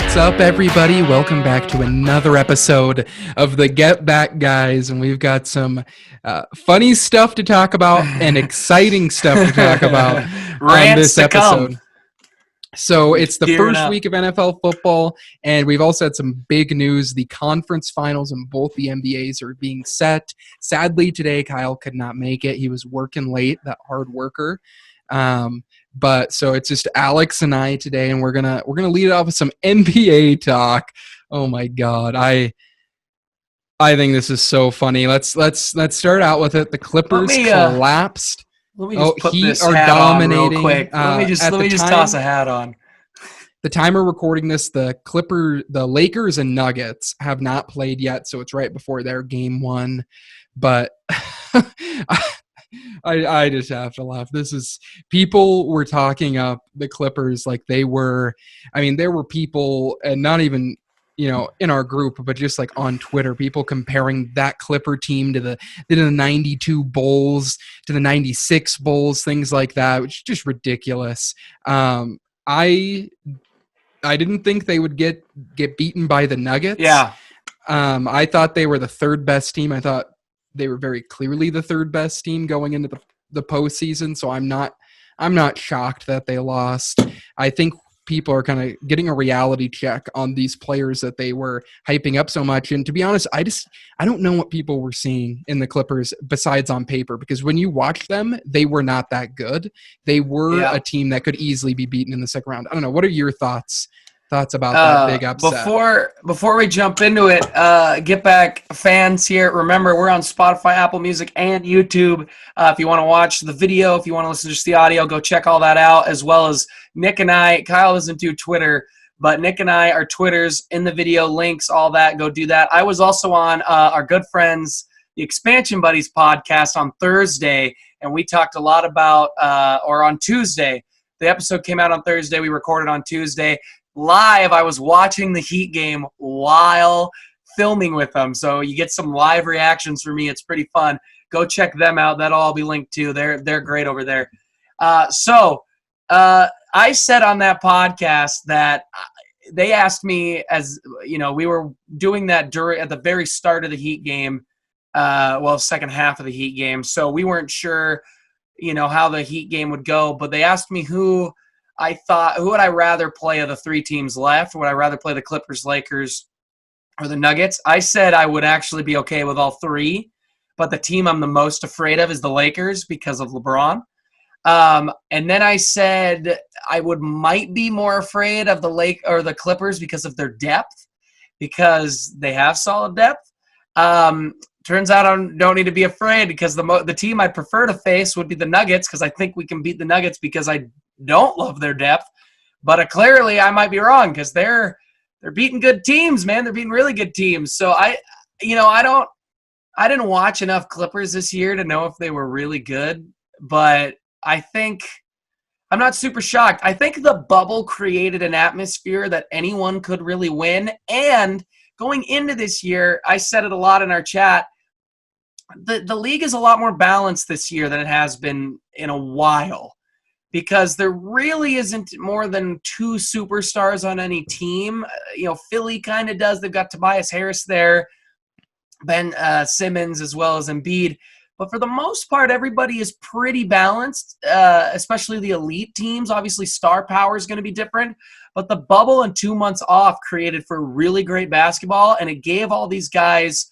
What's up, everybody? Welcome back to another episode of the Get Back Guys, and we've got some funny stuff to talk about and exciting stuff to talk about on Rants this to come. episode. So it's the Gearing first up. week of NFL football, and we've also had some big news. The conference finals in both the NBAs are being set. Sadly, today Kyle could not make it. He was working late, that hard worker. But so it's just Alex and I today, and we're gonna lead it off with some NBA talk. Oh my God, I think this is so funny. Let's start out with it. The Clippers collapsed. Let me just put Heat this are hat dominating. on real quick. Let me just toss a hat on. The time we're recording this, the Lakers and Nuggets have not played yet, so it's right before their game one. But I just have to laugh. People were talking up the Clippers like they were. I mean, there were people, and not even in our group, but just like on Twitter, people comparing that Clipper team to the 92 Bulls, to the 96 Bulls, things like that, which is just ridiculous. I didn't think they would get beaten by the Nuggets. Yeah. I thought they were the third best team. I thought they were very clearly the third best team going into the postseason. So I'm not shocked that they lost. I think people are kind of getting a reality check on these players that they were hyping up so much. And to be honest, I don't know what people were seeing in the Clippers besides on paper, because when you watch them, they were not that good. They were a team that could easily be beaten in the second round. I don't know. What are your thoughts about that big upset? Before we jump into it, Get Back fans here, remember we're on Spotify, Apple Music, and YouTube. If you want to watch the video, if you want to listen to just the audio, go check all that out, as well as Nick and I. Kyle doesn't do Twitter, but Nick and I, our Twitters in the video, links, all that, go do that. I was also on our good friends, the Expansion Buddies podcast on Thursday, and we talked a lot about, or on Tuesday. The episode came out on Thursday. We recorded on Tuesday. Live, I was watching the Heat game while filming with them, so you get some live reactions from me. It's pretty fun. Go check them out. That'll all be linked too. They're great over there. So I said on that podcast that they asked me, as you know, we were doing that at the very start of the Heat game, second half of the Heat game, so we weren't sure, how the Heat game would go, but they asked me who would I rather play of the three teams left? Would I rather play the Clippers, Lakers, or the Nuggets? I said I would actually be okay with all three, but the team I'm the most afraid of is the Lakers because of LeBron. And then I said I might be more afraid of the Clippers because of their depth, because they have solid depth. Turns out I don't need to be afraid, because the team I prefer to face would be the Nuggets, because I think we can beat the Nuggets because I don't love their depth. But clearly I might be wrong, because they're beating good teams, man. They're beating really good teams. So I didn't watch enough Clippers this year to know if they were really good, but I think I'm not super shocked. I think the bubble created an atmosphere that anyone could really win. And going into this year, I said it a lot in our chat, the league is a lot more balanced this year than it has been in a while, because there really isn't more than two superstars on any team. Philly kind of does. They've got Tobias Harris there, Ben Simmons, as well as Embiid. But for the most part, everybody is pretty balanced, especially the elite teams. Obviously, star power is going to be different. But the bubble and 2 months off created for really great basketball, and it gave all these guys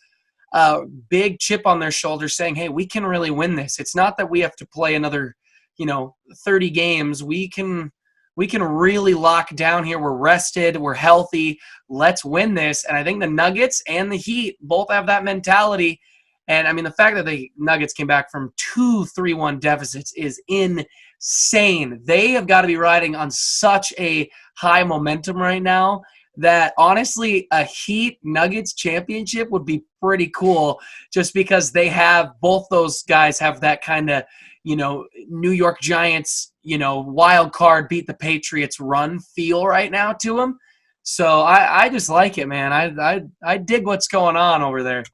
a big chip on their shoulder saying, hey, we can really win this. It's not that we have to play another 30 games. We can really lock down here. We're rested. We're healthy. Let's win this. And I think the Nuggets and the Heat both have that mentality. And, I mean, the fact that the Nuggets came back from 2-3-1 deficits is insane. They have got to be riding on such a high momentum right now that, honestly, a Heat-Nuggets championship would be pretty cool, just because both those guys have that kind of, New York Giants, wild card, beat the Patriots run feel right now to them. So I just like it, man. I dig what's going on over there.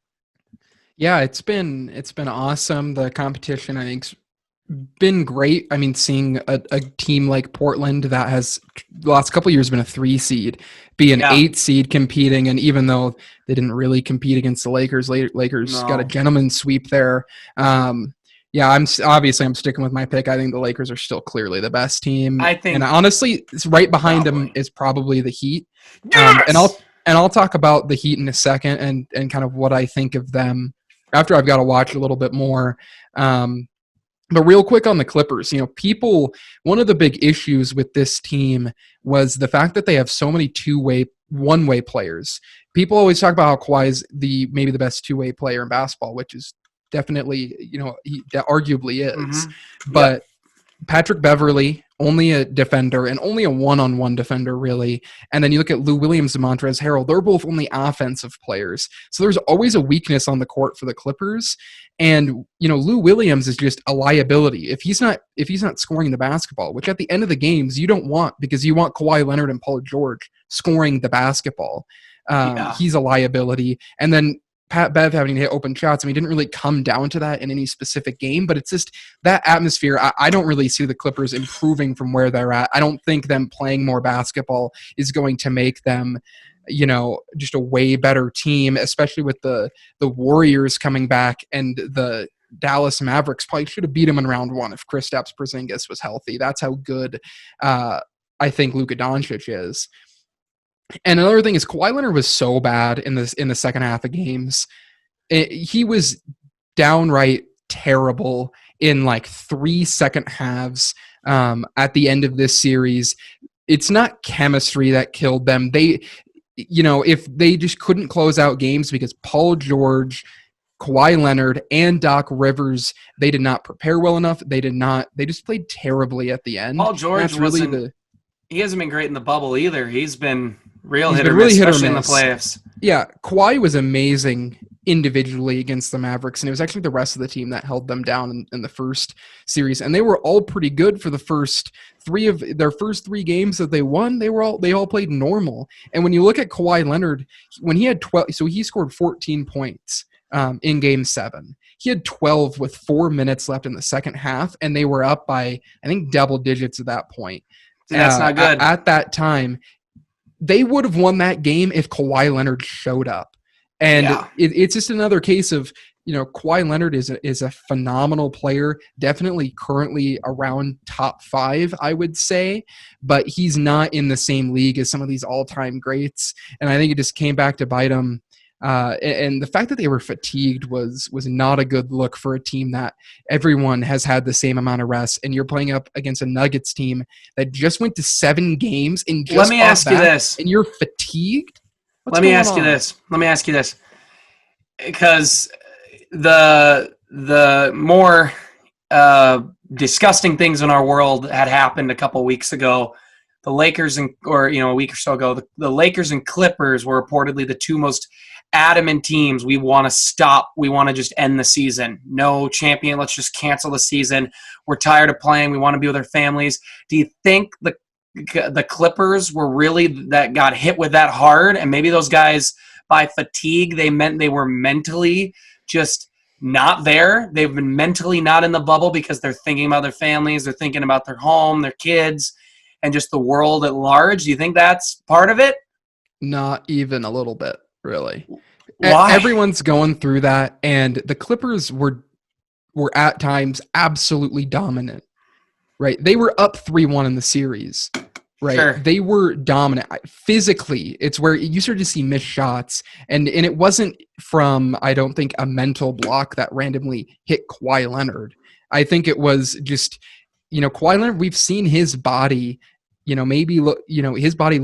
Yeah, it's been awesome. The competition, I think, been great. I mean, seeing a team like Portland that has the last couple of years been a 3 seed, be an Yeah. 8 seed competing, and even though they didn't really compete against the Lakers, Lakers got a No. gentleman's sweep there. Yeah, I'm sticking with my pick. I think the Lakers are still clearly the best team, I think and honestly, it's right behind them probably. is probably the Heat. Yes! And I'll talk about the Heat in a second and kind of what I think of them after I've got to watch a little bit more. But real quick on the Clippers, one of the big issues with this team was the fact that they have so many one-way players. People always talk about how Kawhi is maybe the best two-way player in basketball, which is definitely, he arguably is. Mm-hmm. But Yep. Patrick Beverley, only a defender and only a one-on-one defender, really. And then you look at Lou Williams and Montrezl Harrell, they're both only offensive players. So there's always a weakness on the court for the Clippers. And, Lou Williams is just a liability. If he's not scoring the basketball, which at the end of the games you don't want, because you want Kawhi Leonard and Paul George scoring the basketball. He's a liability. And then Pat Bev having to hit open shots. I mean, it didn't really come down to that in any specific game, but it's just that atmosphere. I don't really see the Clippers improving from where they're at. I don't think them playing more basketball is going to make them, just a way better team, especially with the Warriors coming back, and the Dallas Mavericks probably should have beat them in round 1 if Kristaps Porzingis was healthy. That's how good I think Luka Doncic is. And another thing is Kawhi Leonard was so bad in the second half of games. He was downright terrible in like 3 second halves at the end of this series. It's not chemistry that killed them. If they just couldn't close out games because Paul George, Kawhi Leonard, and Doc Rivers, they did not prepare well enough. They just played terribly at the end. Paul George he hasn't been great in the bubble either. He's been hit or miss, especially in the playoffs. Yeah, Kawhi was amazing individually against the Mavericks, and it was actually the rest of the team that held them down in the first series. And they were all pretty good for the first 3 of their first 3 games that they won. They all played normal. And when you look at Kawhi Leonard, when he had 12, so he scored 14 points in Game 7. He had 12 with 4 minutes left in the second half, and they were up by, I think, double digits at that point. That's not good. At that time, they would have won that game if Kawhi Leonard showed up. And it's just another case of, Kawhi Leonard is a phenomenal player, definitely currently around top 5, I would say, but he's not in the same league as some of these all-time greats. And I think it just came back to bite him. And the fact that they were fatigued was not a good look for a team that everyone has had the same amount of rest, and you're playing up against a Nuggets team that just went to 7 games and just let me ask you this, and you're fatigued. Let me ask you this, because the more disgusting things in our world had happened a couple weeks ago. The Lakers a week or so ago, the Lakers and Clippers were reportedly the 2 most adamant teams. We want to stop. We want to just end the season. No champion. Let's just cancel the season. We're tired of playing. We want to be with our families. Do you think the Clippers were really that got hit with that hard? And maybe those guys, by fatigue, they were mentally just not there. They've been mentally not in the bubble because they're thinking about their families. They're thinking about their home, their kids, and just the world at large. Do you think that's part of it? Not even a little bit, really. Why? Everyone's going through that, and the Clippers were at times absolutely dominant, right? They were up 3-1 in the series, right? Sure. They were dominant. Physically, it's where you started to see missed shots, and it wasn't from, I don't think, a mental block that randomly hit Kawhi Leonard. I think it was just, Kawhi Leonard, we've seen his body, his body,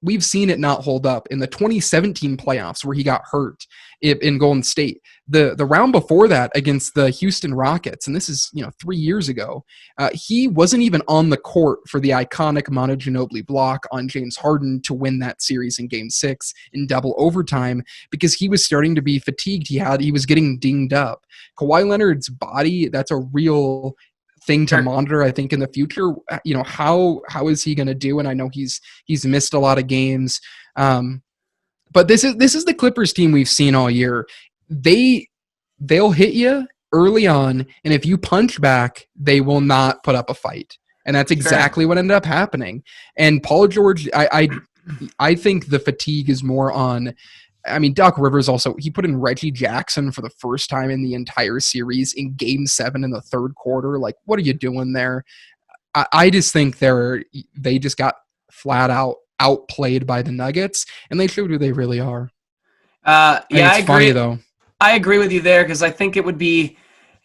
we've seen it not hold up in the 2017 playoffs where he got hurt in Golden State. The round before that against the Houston Rockets, and this is 3 years ago, he wasn't even on the court for the iconic Manu Ginobili block on James Harden to win that series in Game 6 in double overtime because he was starting to be fatigued. He was getting dinged up. Kawhi Leonard's body, that's a real thing to monitor, I think, in the future. How is he going to do? And I know he's missed a lot of games, but this is the Clippers team we've seen all year. They'll hit you early on, and if you punch back, they will not put up a fight. And that's exactly what ended up happening. And Paul George, I think the fatigue is more on. I mean, Doc Rivers also, he put in Reggie Jackson for the first time in the entire series in Game 7 in the third quarter. Like, what are you doing there? I just think they just got flat out outplayed by the Nuggets, and they showed who they really are. Yeah, I agree. Funny, though. I agree with you there because I think it would be,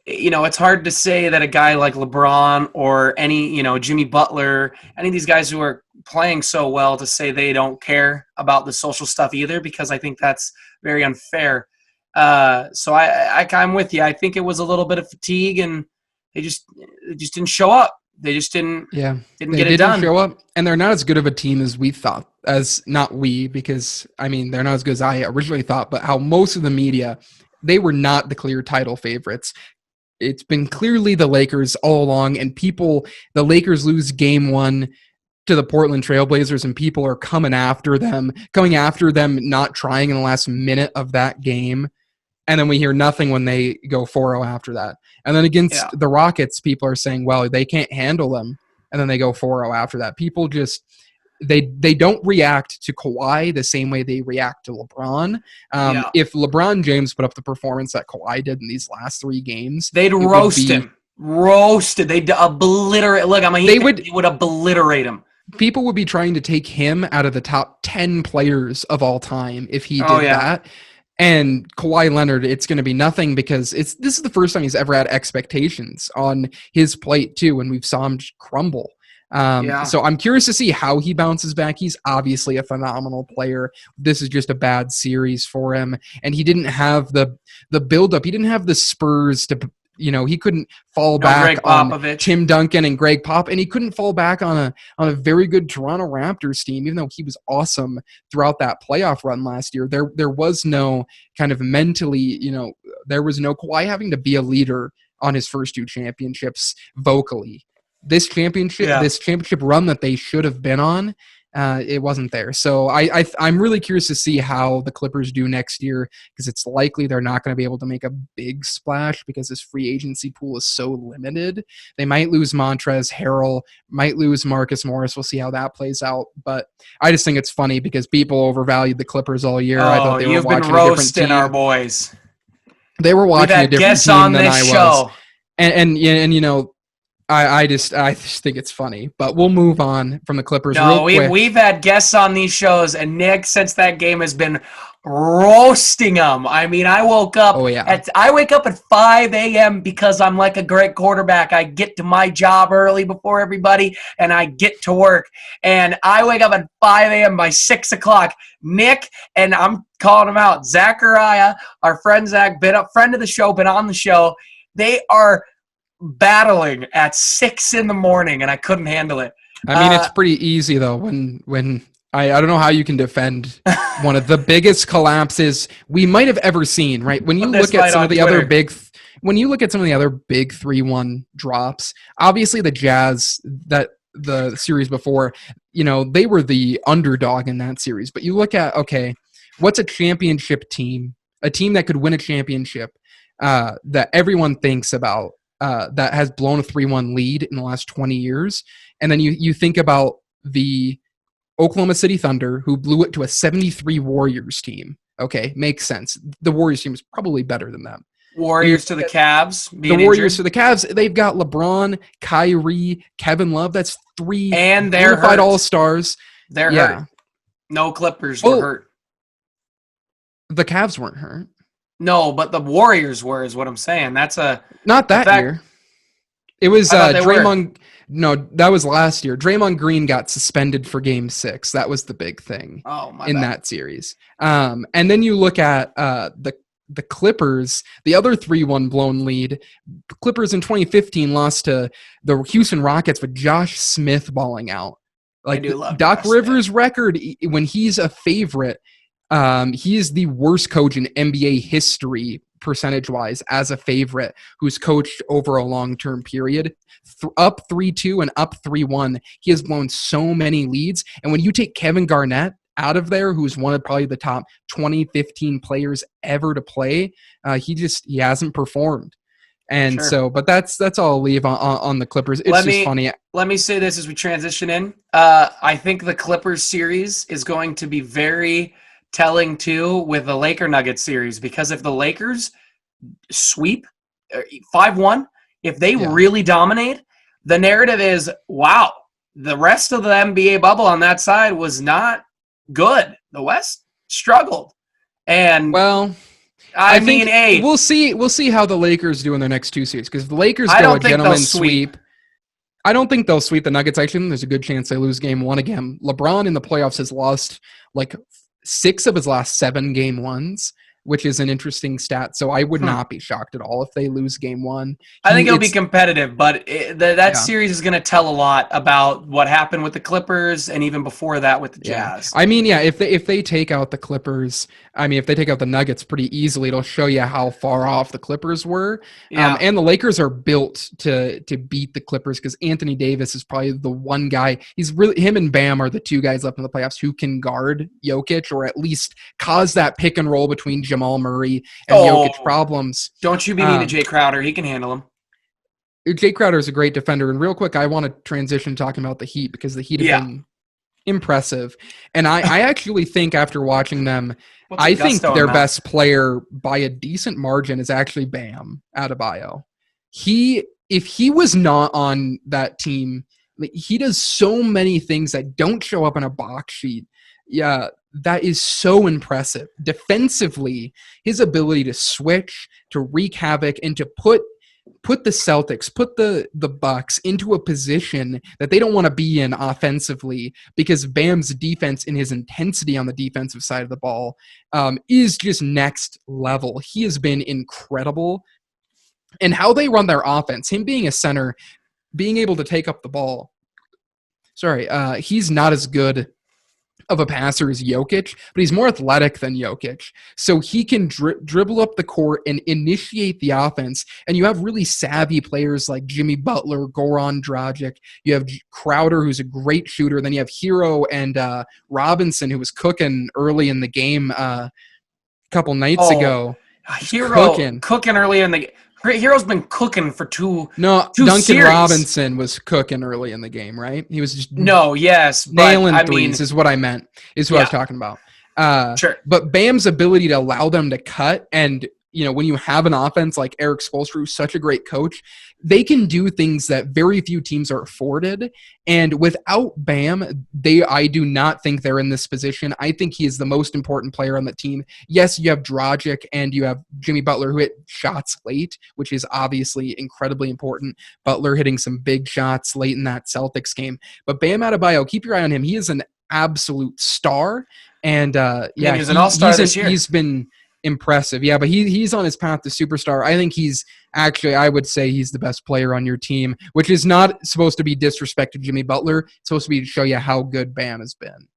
it's hard to say that a guy like LeBron or any, Jimmy Butler, any of these guys who are playing so well to say they don't care about the social stuff either, because I think that's very unfair. So I'm with you. I think it was a little bit of fatigue, and they just didn't show up. They just didn't get it done. Show up, and they're not as good of a team as we thought. Not we, because I mean they're not as good as I originally thought. But how most of the media, they were not the clear title favorites. It's been clearly the Lakers all along, and the Lakers lose Game 1 to the Portland Trailblazers, and people are coming after them, not trying in the last minute of that game. And then we hear nothing when they go 4-0 after that. And then against the Rockets, people are saying, well, they can't handle them. And then they go 4-0 after that. People just, they don't react to Kawhi the same way they react to LeBron. If LeBron James put up the performance that Kawhi did in these last 3 games, they'd roast him. Roasted. They'd obliterate. Look, they would obliterate him. People would be trying to take him out of the top 10 players of all time if he did that. And Kawhi Leonard, it's going to be nothing, because this is the first time he's ever had expectations on his plate too, and we've saw him crumble. So I'm curious to see how he bounces back. He's obviously a phenomenal player. This is just a bad series for him, and he didn't have the buildup. He didn't have the Spurs to. He couldn't fall back on Tim Duncan and Greg Pop, and he couldn't fall back on a very good Toronto Raptors team, even though he was awesome throughout that playoff run last year. There was no kind of mentally, there was no Kawhi having to be a leader on his first 2 championships vocally. This championship run that they should have been on, it wasn't there. So I'm really curious to see how the Clippers do next year, because it's likely they're not going to be able to make a big splash because this free agency pool is so limited. They might lose Montrezl Harrell, might lose Marcus Morris. We'll see how that plays out. But I just think it's funny because people overvalued the Clippers all year. I thought they were watching been roasting our boys. They were watching a different team than I was. And I just think it's funny, but we'll move on from the Clippers. No, we've had guests on these shows, and Nick, since that game, has been roasting them. I mean, I wake up at 5 a.m. because I'm like a great quarterback. I get to my job early before everybody, and I get to work. And I wake up at 5 a.m. by 6 o'clock. Nick, and I'm calling him out, Zachariah, our friend Zach, friend of the show, been on the show. They are battling at 6 a.m, and I couldn't handle it. I mean, it's pretty easy though when I don't know how you can defend one of the biggest collapses we might have ever seen, right? When you look at some of the other big 3-1 drops, obviously the Jazz, that the series before, they were the underdog in that series. But you look at, okay, what's a championship team, a team that could win a championship that everyone thinks about, that has blown a 3-1 lead in the last 20 years. And then you think about the Oklahoma City Thunder, who blew it to a 73 Warriors team. Okay, makes sense. The Warriors team is probably better than them. Warriors to the Cavs. The Warriors to the Cavs. They've got LeBron, Kyrie, Kevin Love. That's 3 and they're unified all-stars. They're hurt. No Clippers were hurt. The Cavs weren't hurt. No, but the Warriors were, is what I'm saying. That's not that year. It was Draymond. No, that was last year. Draymond Green got suspended for Game 6. That was the big thing that series. And then you look at the Clippers, the other 3-1 blown lead. The Clippers in 2015 lost to the Houston Rockets with Josh Smith balling out. Like Doc Rivers' record when he's a favorite. He is the worst coach in NBA history, percentage-wise, as a favorite, who's coached over a long-term period. Up 3-2 and up 3-1, he has blown so many leads. And when you take Kevin Garnett out of there, who's one of probably the top 20-15 players ever to play, he hasn't performed. And Sure. but that's all I'll leave on the Clippers. It's Let just me funny. let me say this as we transition in. I think the Clippers series is going to be very telling too with the Laker Nuggets series, because if the Lakers sweep 5-1, if they Yeah. really dominate, the narrative is, wow, the rest of the NBA bubble on that side was not good. The West struggled. And Well, I mean, think hey, we'll see how the Lakers do in their next two series, because the Lakers I go a don't think they'll gentleman's sweep. sweep. I don't think they'll sweep the Nuggets. Actually, there's a good chance they lose game one again. LeBron in the playoffs has lost like 6 of his last 7 game ones, which is an interesting stat. So I would not be shocked at all if they lose game one. I think it'll be It's competitive, but that yeah. series is going to tell a lot about what happened with the Clippers and even before that with the Yeah, Jazz. I mean, yeah, if they take out the Clippers, I mean, if they take out the Nuggets pretty easily, it'll show you how far off the Clippers were. Yeah. And the Lakers are built to beat the Clippers, because Anthony Davis is probably the one guy. He's really, him and Bam are the 2 guys left in the playoffs who can guard Jokic, or at least cause that pick and roll between Jamal Murray and Jokic problems. Don't you be mean to Jay Crowder. He can handle him. Jay Crowder is a great defender. And real quick, I want to transition talking about the Heat, because the Heat have been impressive. And I actually think, after watching them, I think their best player by a decent margin is actually Bam Adebayo. If he was not on that team, he does so many things that don't show up in a box sheet. Yeah, that is so impressive. Defensively, his ability to switch, to wreak havoc, and to put the Celtics, put the Bucks into a position that they don't want to be in offensively, because Bam's defense and his intensity on the defensive side of the ball is just next level. He has been incredible. And how they run their offense, him being a center, being able to take up the ball. He's not as good of a passer as Jokic, but he's more athletic than Jokic. So he can dribble up the court and initiate the offense. And you have really savvy players like Jimmy Butler, Goran Dragic. You have Crowder, who's a great shooter. Then you have Hero and Robinson, who was cooking early in the game a couple nights ago. Hero cooking early in the game. Hero's been cooking for two Duncan series. Robinson was cooking early in the game, right? He was just nailing threes is what I meant, is what I was talking about. Sure. But Bam's ability to allow them to cut, and when you have an offense like Eric Spoelstra, who's such a great coach, they can do things that very few teams are afforded. And without Bam, I do not think they're in this position. I think he is the most important player on the team. Yes, you have Dragic and you have Jimmy Butler, who hit shots late, which is obviously incredibly important. Butler hitting some big shots late in that Celtics game. But Bam Adebayo, keep your eye on him. He is an absolute star. And he's an all-star this year. He's been impressive. Yeah, but he's on his path to superstar. I think I would say he's the best player on your team, which is not supposed to be disrespect to Jimmy Butler. It's supposed to be to show you how good Bam has been.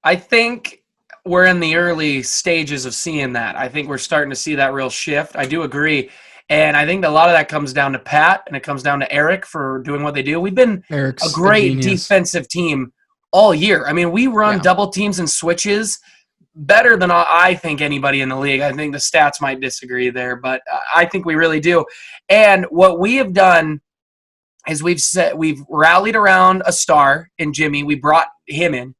I think we're in the early stages of seeing that. I think we're starting to see that real shift. I do agree. And I think a lot of that comes down to Pat, and it comes down to Eric for doing what they do. We've been Eric's a great defensive team all year. I mean, we run double teams and switches better than I think anybody in the league. I think the stats might disagree there, but I think we really do. And what we have done is we've rallied around a star in Jimmy. We brought him in.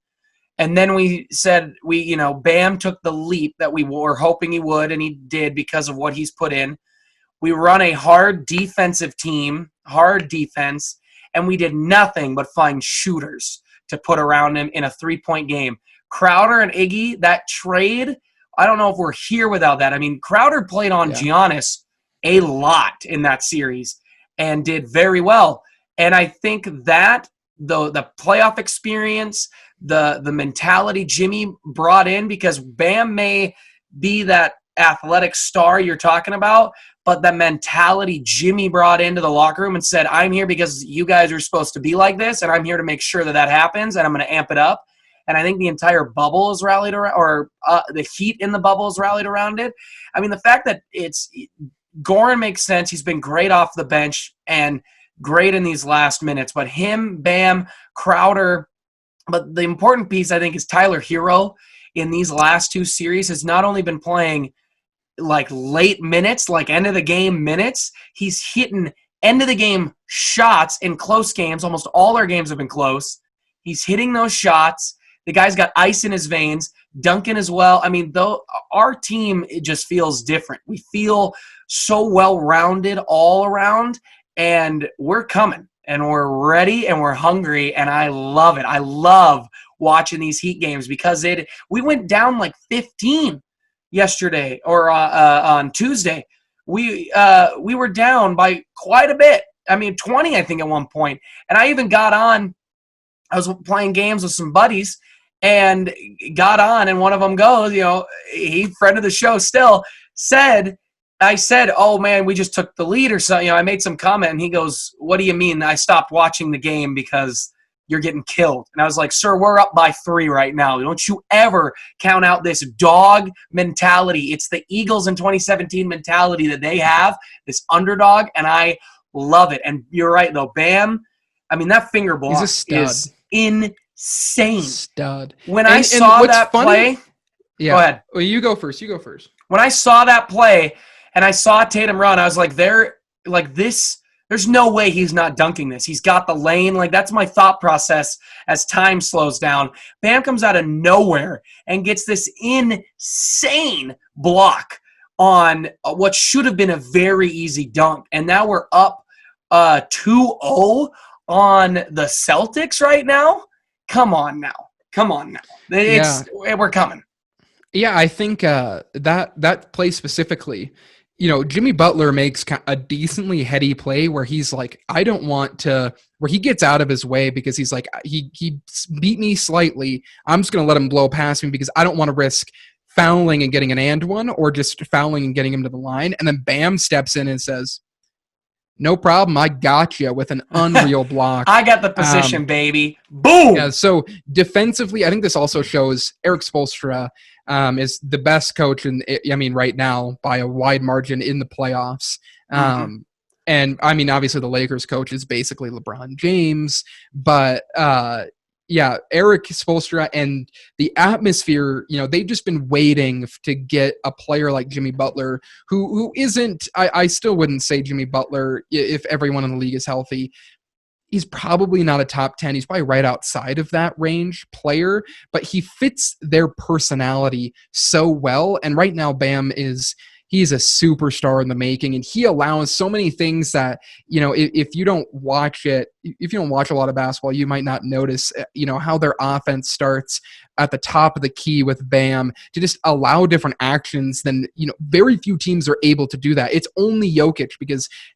And then we said Bam took the leap that we were hoping he would, and he did because of what he's put in. We run a hard defensive team, hard defense, and we did nothing but find shooters to put around him in a 3-point game. Crowder and Iggy, that trade, I don't know if we're here without that. I mean, Crowder played on Giannis a lot in that series and did very well. And I think that the playoff experience, the mentality Jimmy brought in, because Bam may be that athletic star you're talking about, but the mentality Jimmy brought into the locker room and said, I'm here because you guys are supposed to be like this, and I'm here to make sure that happens, and I'm going to amp it up. And I think the entire bubble is rallied around, or the Heat in the bubble is rallied around it. I mean, the fact that Goran makes sense. He's been great off the bench and great in these last minutes. But him, Bam, Crowder. But the important piece, I think, is Tyler Hero in these last 2 series has not only been playing like late minutes, like end of the game minutes. He's hitting end of the game shots in close games. Almost all our games have been close. He's hitting those shots. The guy's got ice in his veins. Duncan as well. I mean, though our team, it just feels different. We feel so well-rounded all around, and we're coming, and we're ready, and we're hungry, and I love it. I love watching these Heat games because we went down like 15 yesterday or on Tuesday. We were down by quite a bit. I mean, 20, I think, at one point. And I even got on. I was playing games with some buddies and got on, and one of them goes, he, friend of the show still, I said, oh, man, we just took the lead or something. I made some comment, and he goes, what do you mean I stopped watching the game because you're getting killed? And I was like, sir, we're up by 3 right now. Don't you ever count out this dog mentality. It's the Eagles in 2017 mentality that they have, this underdog, and I love it. And you're right, though. Bam, I mean, that finger block is insane. Stud. When I saw that play, yeah. Go ahead. Well, you go first. When I saw that play and I saw Tatum run, I was like, there's no way he's not dunking this. He's got the lane. Like, that's my thought process as time slows down. Bam comes out of nowhere and gets this insane block on what should have been a very easy dunk. And now we're up 2-0 on the Celtics right now. Come on now. We're coming. Yeah, I think that play specifically, Jimmy Butler makes a decently heady play where he's like, I don't want to, where he gets out of his way because he's like, he beat me slightly. I'm just going to let him blow past me because I don't want to risk fouling and getting an and one or just fouling and getting him to the line. And then Bam steps in and says, no problem, I got you with an unreal block. I got the position, baby. Boom! Yeah, so defensively, I think this also shows Erik Spoelstra is the best coach right now by a wide margin in the playoffs. And I mean, obviously the Lakers coach is basically LeBron James, but Erik Spoelstra and the atmosphere, they've just been waiting to get a player like Jimmy Butler, who isn't, I still wouldn't say Jimmy Butler, if everyone in the league is healthy, he's probably not a top 10. He's probably right outside of that range player, but he fits their personality so well. And right now, Bam he's a superstar in the making, and he allows so many things that, if you don't watch a lot of basketball, you might not notice, how their offense starts at the top of the key with Bam to just allow different actions than, very few teams are able to do that. It's only Jokic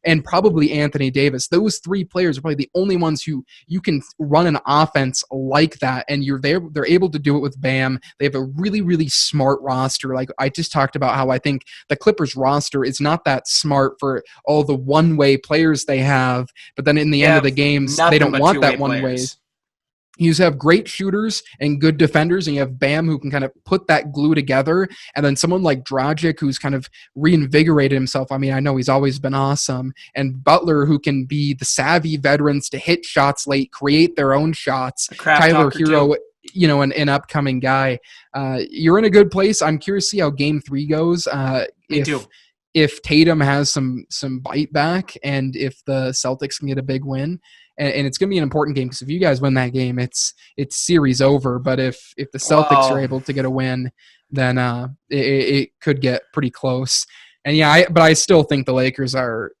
and probably Anthony Davis. Those 3 players are probably the only ones who you can run an offense like that, and they're able to do it with Bam. They have a really, really smart roster. Like I just talked about how I think the Clippers roster is not that smart for all the one-way players they have, but then in the end of the games, they don't want that one way. You just have great shooters and good defenders, and you have Bam who can kind of put that glue together, and then someone like Dragic who's kind of reinvigorated himself. I mean, I know he's always been awesome, and Butler who can be the savvy veterans to hit shots late, create their own shots. Tyler Hero, an upcoming guy. You're in a good place. I'm curious to see how Game 3 goes. Me too. If Tatum has some bite back, and if the Celtics can get a big win. And it's going to be an important game because if you guys win that game, it's series over. But if the Celtics are able to get a win, then it could get pretty close. And but I still think the Lakers are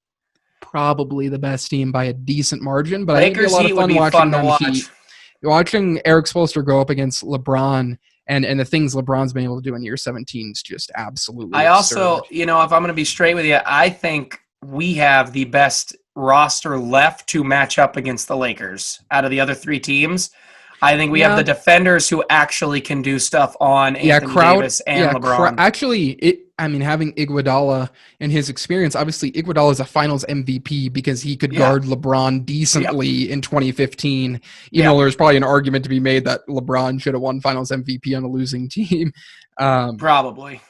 probably the best team by a decent margin. But Lakers I think it'd be a lot of fun watching them. Watching Erik Spoelstra go up against LeBron and the things LeBron's been able to do in year 17 is just absolutely absurd. Also, if I'm going to be straight with you, I think we have the best roster left to match up against the Lakers out of the other 3 teams. I think we have the defenders who actually can do stuff on Anthony Davis and LeBron. Having Iguodala and his experience, obviously Iguodala is a Finals MVP because he could guard LeBron decently in 2015. There's probably an argument to be made that LeBron should have won Finals MVP on a losing team. Probably.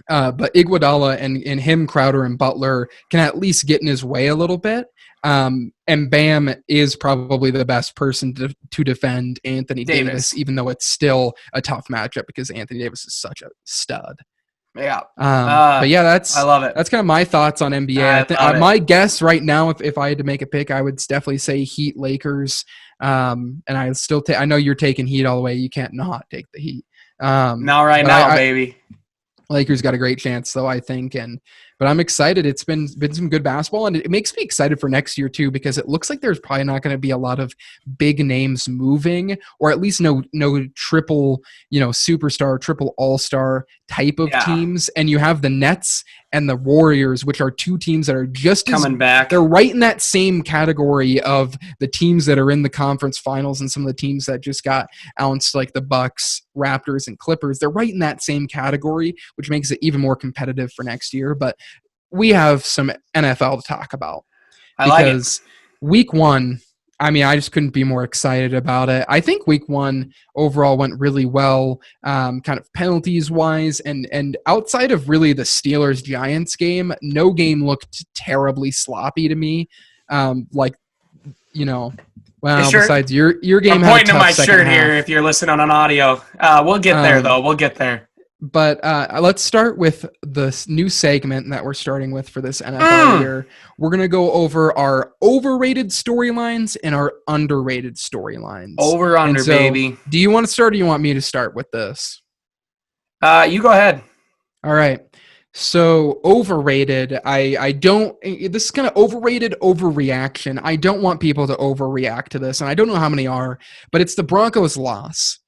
But Iguodala and him, Crowder, and Butler can at least get in his way a little bit. And Bam is probably the best person to defend Anthony Davis, even though it's still a tough matchup because Anthony Davis is such a stud. Yeah. But yeah, I love it. that's kind of my thoughts on NBA. I I think love it. my guess right now, if I had to make a pick, I would definitely say Heat, Lakers. And I still I know you're taking Heat all the way. You can't not take the Heat. Now, right but now, baby. Lakers got a great chance, though, I think, but I'm excited. It's been some good basketball, and it makes me excited for next year too, because it looks like there's probably not going to be a lot of big names moving, or at least no triple superstar, triple all-star type of teams. And you have the Nets and the Warriors, which are two teams that are just coming back. They're right in that same category of the teams that are in the conference finals and some of the teams that just got ounced, like the Bucks, Raptors, and Clippers. They're right in that same category, which makes it even more competitive for next year. But we have some NFL to talk about. Because week one, I mean, I just couldn't be more excited about it. I think week one overall went really well, kind of penalties wise, and outside of really the Steelers-Giants game, no game looked terribly sloppy to me. Besides your game, I'm pointing to my shirt here. If you're listening on audio, we'll get there though. We'll get there. But let's start with the new segment that we're starting with for this NFL year. We're going to go over our overrated storylines and our underrated storylines. Over, under, baby. Do you want to start, or do you want me to start with this? You go ahead. All right. So overrated, this is kind of overrated overreaction. I don't want people to overreact to this, and I don't know how many are, but it's the Broncos loss.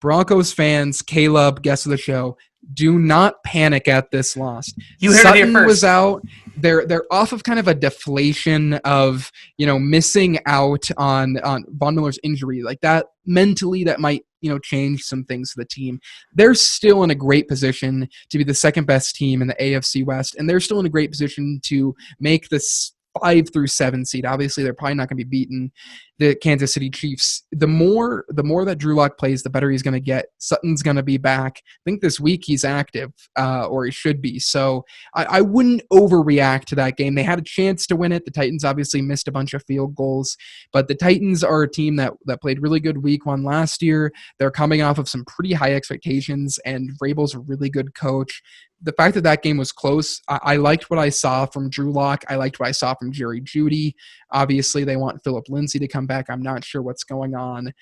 Broncos fans, Caleb, guest of the show, do not panic at this loss. You heard Sutton it here first. Was out. They're off of kind of a deflation of, missing out on Von Miller's injury. Like that mentally, that might, change some things for the team. They're still in a great position to be the second best team in the AFC West, and they're still in a great position to make this 5 through 7 seed. Obviously, they're probably not going to be beaten the Kansas City Chiefs. The more that Drew Lock plays, the better he's going to get. Sutton's going to be back. I think this week he's active, or he should be. So I wouldn't overreact to that game. They had a chance to win it. The Titans obviously missed a bunch of field goals, but the Titans are a team that played really good week one last year. They're coming off of some pretty high expectations, and Vrabel's a really good coach. The fact that game was close, I liked what I saw from Drew Lock. I liked what I saw from Jerry Jeudy. Obviously, they want Philip Lindsay to come back. I'm not sure what's going on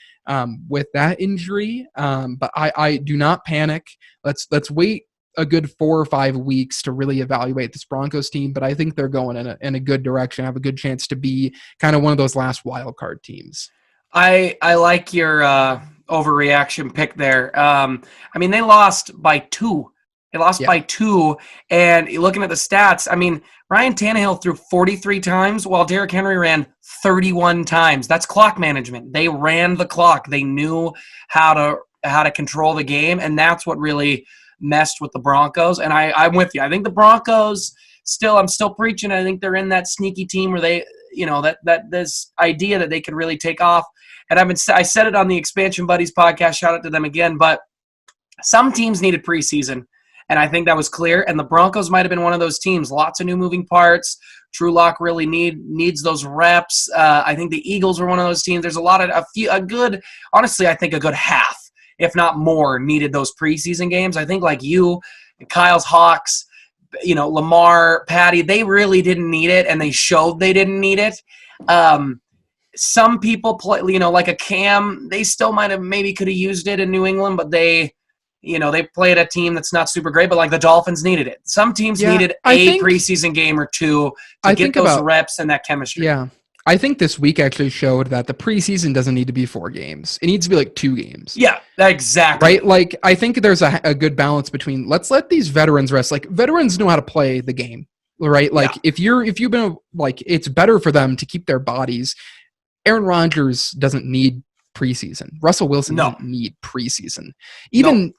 with that injury, but I do not panic. Let's wait a good 4 or 5 weeks to really evaluate this Broncos team, but I think they're going in a good direction. Have a good chance to be kind of one of those last wild card teams. I like your overreaction pick there. They lost by 2. They lost by 2, and looking at the stats, Ryan Tannehill threw 43 times while Derrick Henry ran 31 times. That's clock management. They ran the clock. They knew how to control the game, and that's what really messed with the Broncos. And I'm with you. I think the Broncos I'm still preaching. I think they're in that sneaky team where they, that this idea that they could really take off. And I said it on the Expansion Buddies podcast. Shout out to them again. But some teams needed preseason. And I think that was clear. And the Broncos might have been one of those teams. Lots of new moving parts. Drew Lock really needs those reps. I think the Eagles were one of those teams. There's honestly, I think a good half, if not more, needed those preseason games. I think like you, Kyle's Hawks, Lamar, Patty, they really didn't need it, and they showed they didn't need it. Some people play, like a Cam, they still could have used it in New England, but they played a team that's not super great, but like the Dolphins needed it. Some teams needed a preseason game or two to get those reps and that chemistry. Yeah. I think this week actually showed that the preseason doesn't need to be 4 games. It needs to be like 2 games. Yeah, exactly. Right? Like, I think there's a good balance between let's let these veterans rest. Like, veterans know how to play the game, right? Like, if you've been like, it's better for them to keep their bodies. Aaron Rodgers doesn't need preseason. Russell Wilson doesn't need preseason. Even,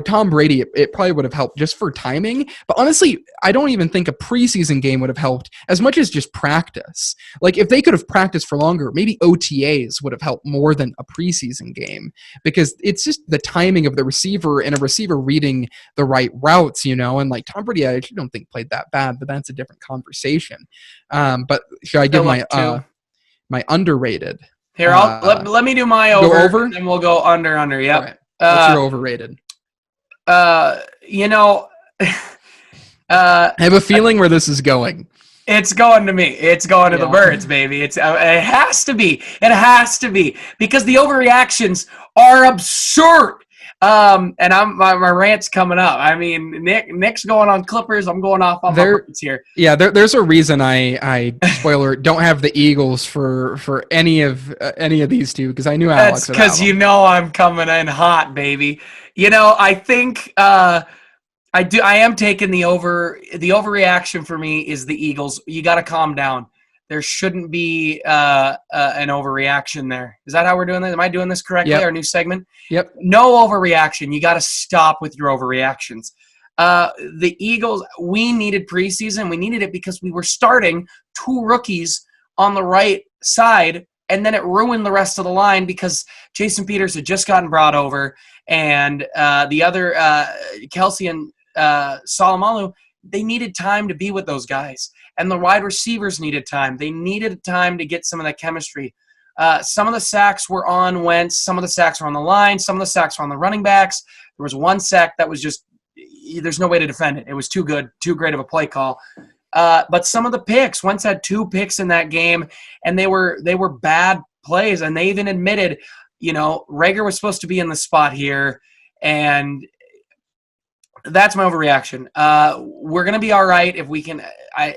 Tom Brady, it probably would have helped just for timing. But honestly, I don't even think a preseason game would have helped as much as just practice. Like, if they could have practiced for longer, maybe OTAs would have helped more than a preseason game, because it's just the timing of the receiver and a receiver reading the right routes, and like Tom Brady, I actually don't think played that bad, but that's a different conversation. But should I give my underrated? Here, let me do my over, and then we'll go under. Yep. Right. What's your overrated? Uh, I have a feeling where this is going. It's going to me. It's going to the Birds, baby. It has to be. It has to be because the overreactions are absurd. And my rant's coming up. I mean, Nick's going on Clippers. I'm going off on my Birds here. Yeah, there's a reason I spoiler don't have the Eagles for any of these two because I knew Alex. That's because you know I'm coming in hot, baby. You know, I think I am taking the overreaction for me is the Eagles. You got to calm down. There shouldn't be an overreaction there. Is that how we're doing this? Am I doing this correctly? Yep. Our new segment? Yep. No overreaction. You got to stop with your overreactions. The Eagles, we needed preseason. We needed it because we were starting 2 rookies on the right side, and then it ruined the rest of the line because Jason Peters had just gotten brought over, and the other Kelsey and Salomalu, they needed time to be with those guys. And the wide receivers needed time. They needed time to get some of that chemistry. Some of the sacks were on Wentz. Some of the sacks were on the line. Some of the sacks were on the running backs. There was one sack that was just – there's no way to defend it. It was too good, too great of a play call. But some of the picks, Wentz had 2 picks in that game, and they were bad plays. And they even admitted, you know, Rager was supposed to be in the spot here, and – that's my overreaction. We're going to be all right if we can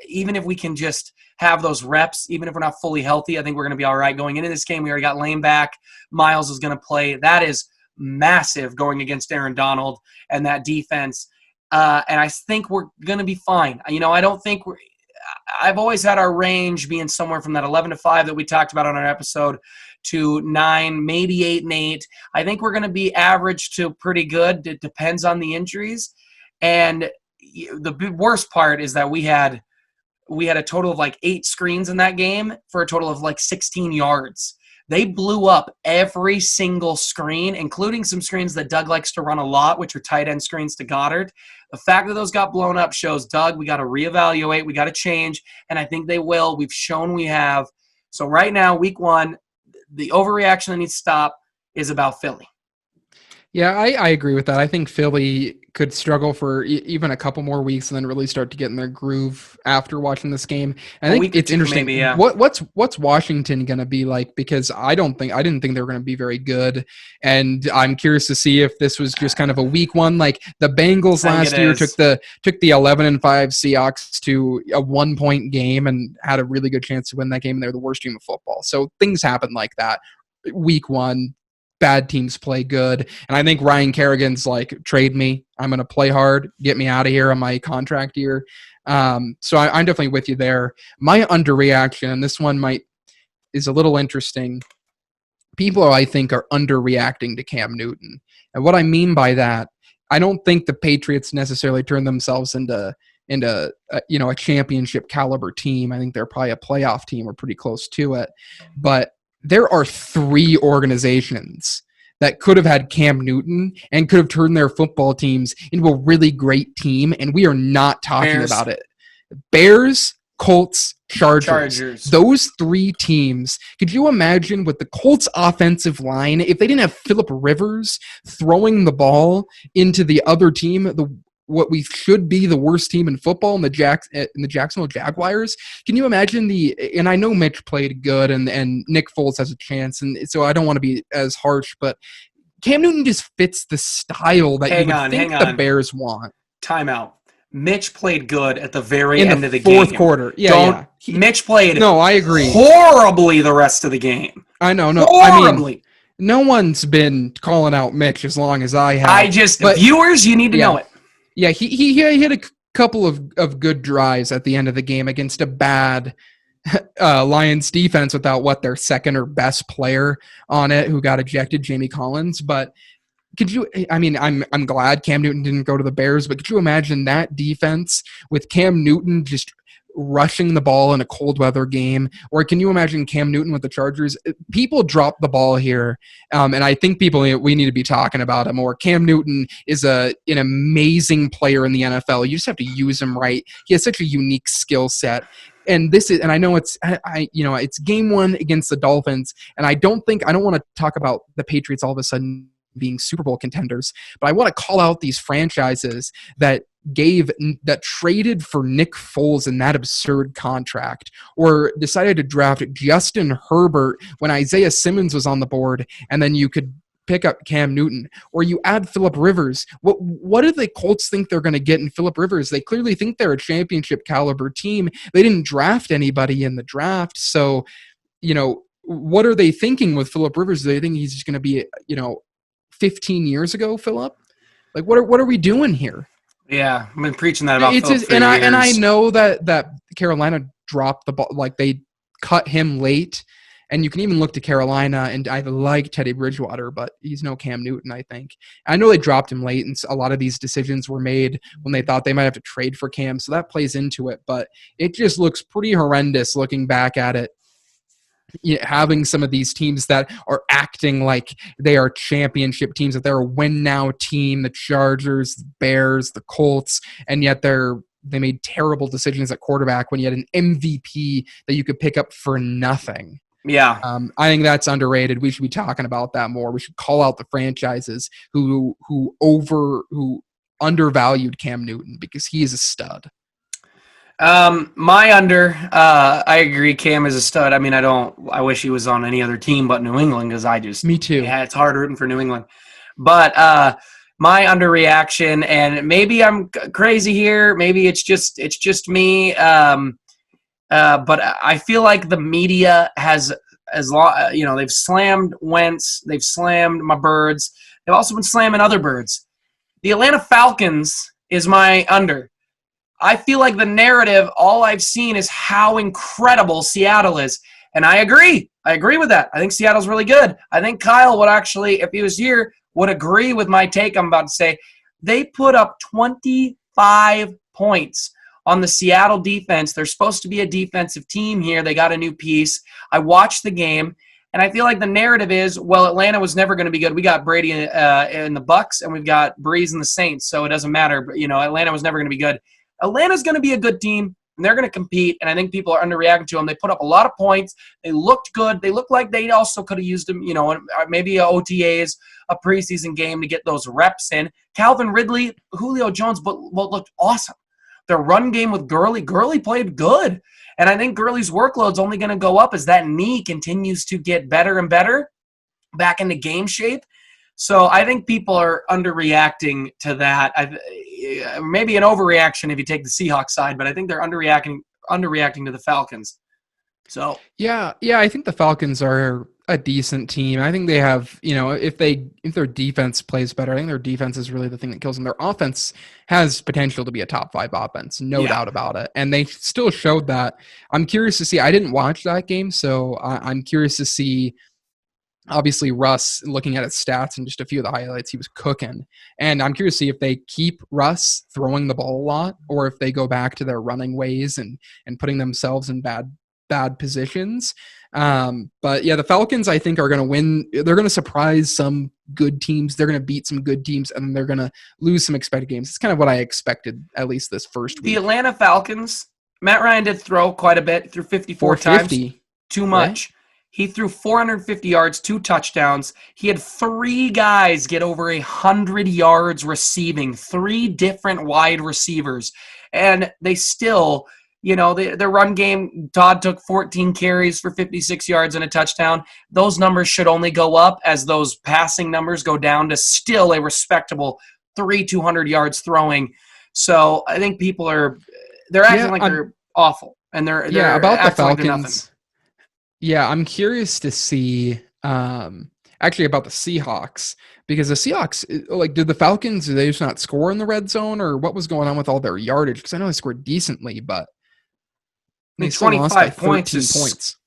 even if we can just have those reps, even if we're not fully healthy, I think we're going to be all right. Going into this game, we already got Lane back. Miles is going to play. That is massive going against Aaron Donald and that defense. And I think we're going to be fine. You know, I don't think I've always had our range being somewhere from that 11-5 that we talked about on our episode to 9, maybe 8-8. I think we're going to be average to pretty good. It depends on the injuries. And the worst part is that we had a total of like 8 screens in that game for a total of like 16 yards. They blew up every single screen, including some screens that Doug likes to run a lot, which are tight end screens to Goddard. The fact that those got blown up shows, Doug, we got to reevaluate. We got to change, and I think they will. We've shown we have. So right now, week 1, the overreaction that needs to stop is about Philly. Yeah, I agree with that. I think Philly could struggle for even a couple more weeks and then really start to get in their groove after watching this game. I think it's interesting. Maybe, yeah. What's Washington going to be like? Because I didn't think they were going to be very good, and I'm curious to see if this was just kind of a week 1. Like the Bengals last year took the 11-5 Seahawks to a 1-point game and had a really good chance to win that game. And they're the worst team of football, so things happen like that. Week 1. Bad teams play good. And I think Ryan Kerrigan's like, trade me. I'm going to play hard. Get me out of here on my contract year. So I'm definitely with you there. My underreaction, and this one is a little interesting. People, I think, are underreacting to Cam Newton. And what I mean by that, I don't think the Patriots necessarily turn themselves into a championship caliber team. I think they're probably a playoff team or pretty close to it. But there are 3 organizations that could have had Cam Newton and could have turned their football teams into a really great team, and we are not talking about it. Bears, Colts, Chargers. Those 3 teams. Could you imagine with the Colts offensive line, if they didn't have Phillip Rivers throwing the ball into the other team, what we should be the worst team in football in the Jacksonville Jaguars. Can you imagine and I know Mitch played good and Nick Foles has a chance, and so I don't want to be as harsh, but Cam Newton just fits the style that you would think the Bears want. Timeout. Mitch played good at the very end of the fourth game. Quarter. Yeah, Mitch played I agree. Horribly the rest of the game. I know. No, horribly. I mean, no one's been calling out Mitch as long as I have. Viewers, you need to know it. Yeah, he hit a couple of good drives at the end of the game against a bad Lions defense without their second or best player on it who got ejected, Jamie Collins. But I'm glad Cam Newton didn't go to the Bears, but could you imagine that defense with Cam Newton just rushing the ball in a cold weather game? Or can you imagine Cam Newton with the Chargers? People drop the ball here, and I think we need to be talking about him more. Cam Newton is an amazing player in the NFL. You just have to use him right. He has such a unique skill set. And I know it's game 1 against the Dolphins, and I don't want to talk about the Patriots all of a sudden being Super Bowl contenders, but I want to call out these franchises that that traded for Nick Foles in that absurd contract, or decided to draft Justin Herbert when Isaiah Simmons was on the board, and then you could pick up Cam Newton, or you add Phillip Rivers. What do the Colts think they're going to get in Phillip Rivers? They clearly think they're a championship caliber team. They didn't draft anybody in the draft, so what are they thinking with Phillip Rivers? Do they think he's just going to be 15 years ago, Phillip? Like, what are we doing here? Yeah, I've been preaching that about Phillip for and years. I know that Carolina dropped the ball, like they cut him late, and you can even look to Carolina, and I like Teddy Bridgewater, but he's no Cam Newton, I think. I know they dropped him late, and a lot of these decisions were made when they thought they might have to trade for Cam, so that plays into it, but it just looks pretty horrendous looking back at it. Having some of these teams that are acting like they are championship teams, that they're a win now team, the Chargers, the Bears, the Colts, and yet they made terrible decisions at quarterback when you had an MVP that you could pick up for nothing. Yeah. I think that's underrated. We should be talking about that more. We should call out the franchises who undervalued Cam Newton, because he is a stud. My under, I agree. Cam is a stud. I mean, I wish he was on any other team but New England, because Me too. Yeah, it's hard rooting for New England. But, my underreaction, and maybe I'm crazy here. Maybe it's just me. But I feel like the media has, they've slammed Wentz, they've slammed my birds. They've also been slamming other birds. The Atlanta Falcons is my under. I feel like the narrative, all I've seen is how incredible Seattle is. And I agree. I agree with that. I think Seattle's really good. I think Kyle would actually, if he was here, would agree with my take I'm about to say. They put up 25 points on the Seattle defense. They're supposed to be a defensive team here. They got a new piece. I watched the game, and I feel like the narrative is, well, Atlanta was never going to be good. We got Brady in the Bucks, and we've got Breeze in the Saints, so it doesn't matter. But, Atlanta was never going to be good. Atlanta's going to be a good team, and they're going to compete, and I think people are underreacting to them. They put up a lot of points. They looked good. They looked like they also could have used them, maybe a OTAs, a preseason game to get those reps in. Calvin Ridley, Julio Jones looked awesome. Their run game with Gurley played good, and I think Gurley's workload's only going to go up as that knee continues to get better and better, back into game shape. So I think people are underreacting to that. Maybe an overreaction if you take the Seahawks side, but I think they're underreacting to the Falcons. So yeah, I think the Falcons are a decent team. I think they have, if their defense plays better, I think their defense is really the thing that kills them. Their offense has potential to be a top 5 offense, no doubt about it. And they still showed that. I'm curious to see. I didn't watch that game, so I'm curious to see. Obviously, Russ, looking at his stats and just a few of the highlights, he was cooking. And I'm curious to see if they keep Russ throwing the ball a lot, or if they go back to their running ways and putting themselves in bad positions. But yeah, the Falcons, I think, are going to win. They're going to surprise some good teams. They're going to beat some good teams, and they're going to lose some expected games. It's kind of what I expected, at least this first week. The Atlanta Falcons, Matt Ryan did throw quite a bit, threw 54 times. Too much. Right? He threw 450 yards, 2 touchdowns. He had 3 guys get over 100 yards receiving, 3 different wide receivers. And they still, their run game, Todd took 14 carries for 56 yards and a touchdown. Those numbers should only go up as those passing numbers go down to still a respectable 200 yards throwing. So I think people they're acting like they're awful. And they're about the Falcons. Like nothing. Yeah, I'm curious to see actually about the Seahawks, because the Seahawks, did the Falcons, did they just not score in the red zone, or what was going on with all their yardage? Because I know they scored decently, but they 25 points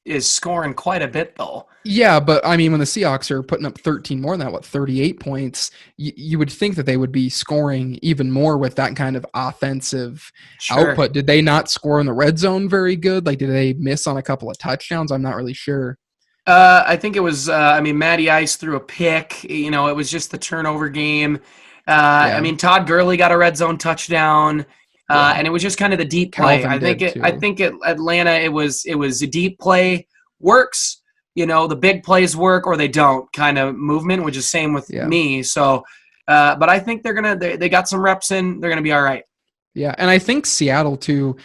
is scoring quite a bit, though. Yeah, but I mean, when the Seahawks are putting up 13 more than that, 38 points, you would think that they would be scoring even more with that kind of offensive output. Did they not score in the red zone very good? Did they miss on a couple of touchdowns? I'm not really sure. I think it was, Matty Ice threw a pick. It was just the turnover game. I mean, Todd Gurley got a red zone touchdown. And it was just kind of the deep play. I think at Atlanta, it was a deep play works. The big plays work or they don't kind of movement, which is same with me. So, but I think they got some reps in. They're gonna be all right. Yeah, and I think Seattle too.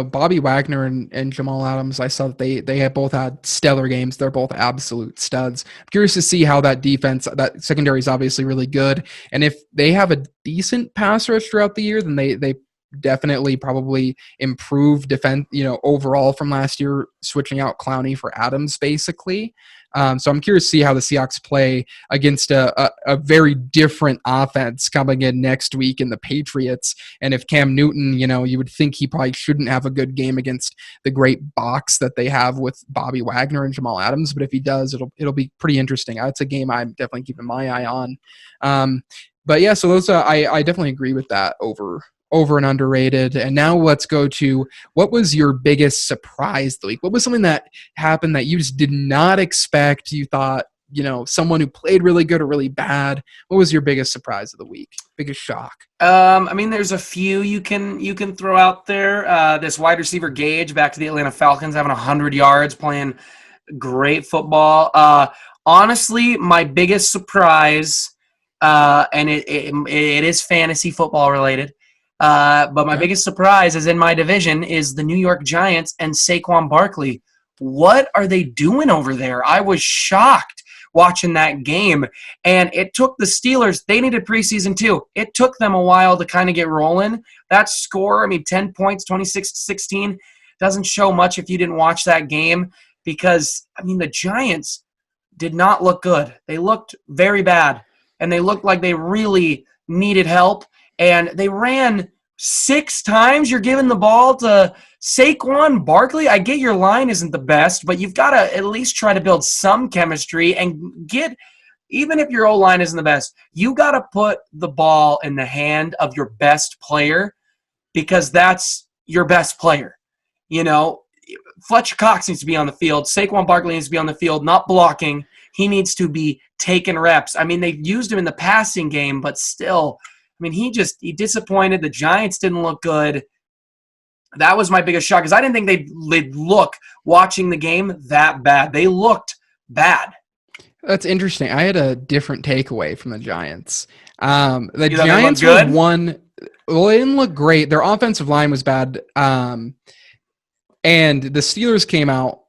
Bobby Wagner and Jamal Adams. I saw that they have both had stellar games. They're both absolute studs. I'm curious to see how that secondary is obviously really good, and if they have a decent pass rush throughout the year, then they definitely probably improve defense. Overall from last year, switching out Clowney for Adams, basically. So I'm curious to see how the Seahawks play against a very different offense coming in next week in the Patriots. And if Cam Newton, you would think he probably shouldn't have a good game against the great box that they have with Bobby Wagner and Jamal Adams. But if he does, it'll be pretty interesting. That's a game I'm definitely keeping my eye on. But yeah, so those I definitely agree with that over and underrated. And now let's go to, what was your biggest surprise of the week? What was something that happened that you just did not expect? You thought, someone who played really good or really bad. What was your biggest surprise of the week? Biggest shock? There's a few you can throw out there. This wide receiver Gage, back to the Atlanta Falcons, having 100 yards, playing great football. Honestly, my biggest surprise, and it is fantasy football related, but my biggest surprise is in my division is the New York Giants and Saquon Barkley. What are they doing over there? I was shocked watching that game. And it took the Steelers, they needed preseason too. It took them a while to kind of get rolling. That score, 10 points, 26-16, doesn't show much if you didn't watch that game because, the Giants did not look good. They looked very bad, and they looked like they really needed help. And they ran 6 times. You're giving the ball to Saquon Barkley. I get your line isn't the best, but you've got to at least try to build some chemistry and even if your O-line isn't the best, you got to put the ball in the hand of your best player because that's your best player. Fletcher Cox needs to be on the field. Saquon Barkley needs to be on the field, not blocking. He needs to be taking reps. They used him in the passing game, but still – he disappointed. The Giants didn't look good. That was my biggest shock because I didn't think they'd look, watching the game, that bad. They looked bad. That's interesting. I had a different takeaway from the Giants. The Giants were one. Well, they didn't look great. Their offensive line was bad. And the Steelers came out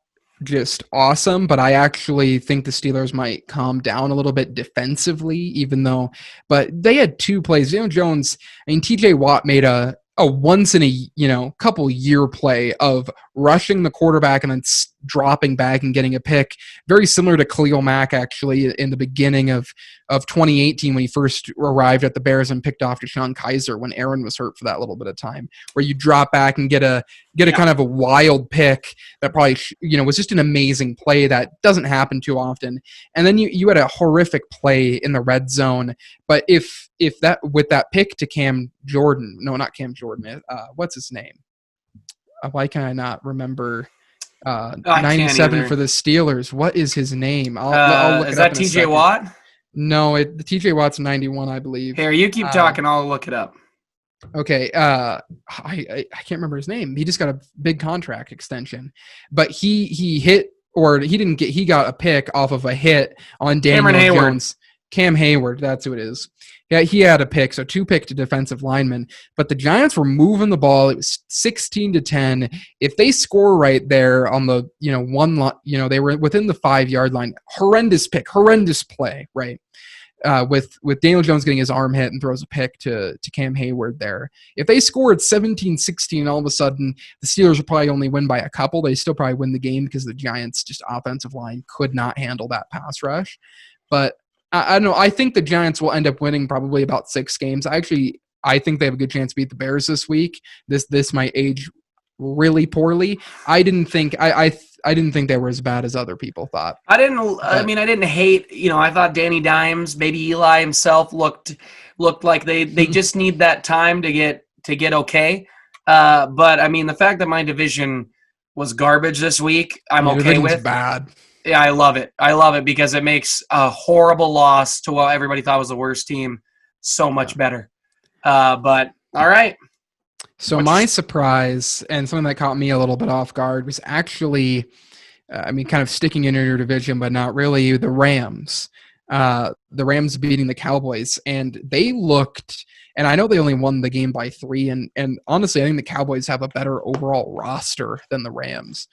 just awesome, but I actually think the Steelers might calm down a little bit defensively, but they had 2 plays. Daniel Jones, TJ Watt made a once in a couple year play of rushing the quarterback and then dropping back and getting a pick, very similar to Khalil Mack actually in the beginning of 2018 when he first arrived at the Bears and picked off Deshaun Kaiser when Aaron was hurt for that little bit of time, where you drop back and get a kind of a wild pick that probably was just an amazing play that doesn't happen too often. And then you had a horrific play in the red zone, but if that with that pick to Cam Jordan, no, not Cam Jordan, what's his name? Why can I not remember? 97 for the Steelers. What is his name? I'll look is it up. Is that TJ Watt? No, the TJ Watt's 91, I believe. Here, you keep talking. I'll look it up. Okay. I can't remember his name. He just got a big contract extension, but he hit, or he didn't get. He got a pick off of a hit on Daniel Jones. Cam Hayward, that's who it is. Yeah, he had a pick, so 2 pick to defensive linemen. But the Giants were moving the ball. It was 16-10. If they score right there on the they were within the 5-yard line. Horrendous pick, horrendous play, right? With Daniel Jones getting his arm hit and throws a pick to Cam Hayward there. If they scored 17-16, all of a sudden the Steelers would probably only win by a couple. They still probably win the game because the Giants' just offensive line could not handle that pass rush. But I don't know. I think the Giants will end up winning probably about 6 games. I think they have a good chance to beat the Bears this week. This might age really poorly. I didn't think they were as bad as other people thought. I didn't hate. I thought Danny Dimes, maybe Eli himself looked like they just need that time to get okay. But the fact that my division was garbage this week, I'm okay with. Bad. Yeah, I love it. I love it because it makes a horrible loss to what everybody thought was the worst team so much better. But all right. So my surprise and something that caught me a little bit off guard was actually, kind of sticking in your division, but not really, the Rams. the Rams beating the Cowboys, and they looked. And I know they only won the game by 3, and honestly, I think the Cowboys have a better overall roster than the Rams,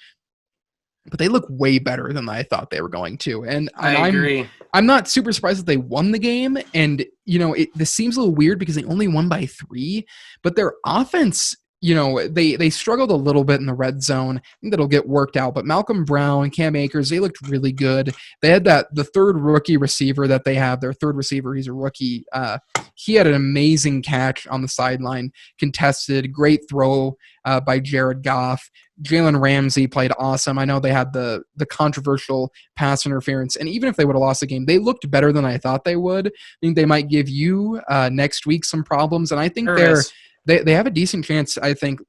but they look way better than I thought they were going to. And I agree. I'm not super surprised that they won the game. And this seems a little weird because they only won by 3, but their offense, they struggled a little bit in the red zone. I think that'll get worked out. But Malcolm Brown, Cam Akers, they looked really good. They had the third rookie receiver that they have, their third receiver, he's a rookie. He had an amazing catch on the sideline, contested, great throw by Jared Goff. Jalen Ramsey played awesome. I know they had the controversial pass interference, and even if they would have lost the game, they looked better than I thought they would. I think they might give you next week some problems, and I think they have a decent chance. I think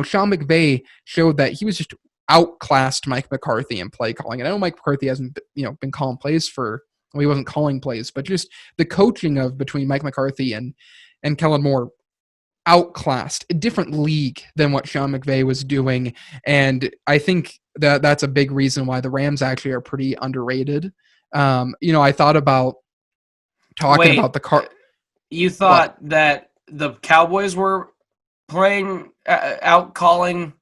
Sean McVay showed that he was just outclassed Mike McCarthy in play calling. And I know Mike McCarthy hasn't been calling plays he wasn't calling plays, but just the coaching of between Mike McCarthy and Kellen Moore outclassed, a different league than what Sean McVay was doing. And I think that's a big reason why the Rams actually are pretty underrated. I thought about talking about the car. You thought that the Cowboys were playing out calling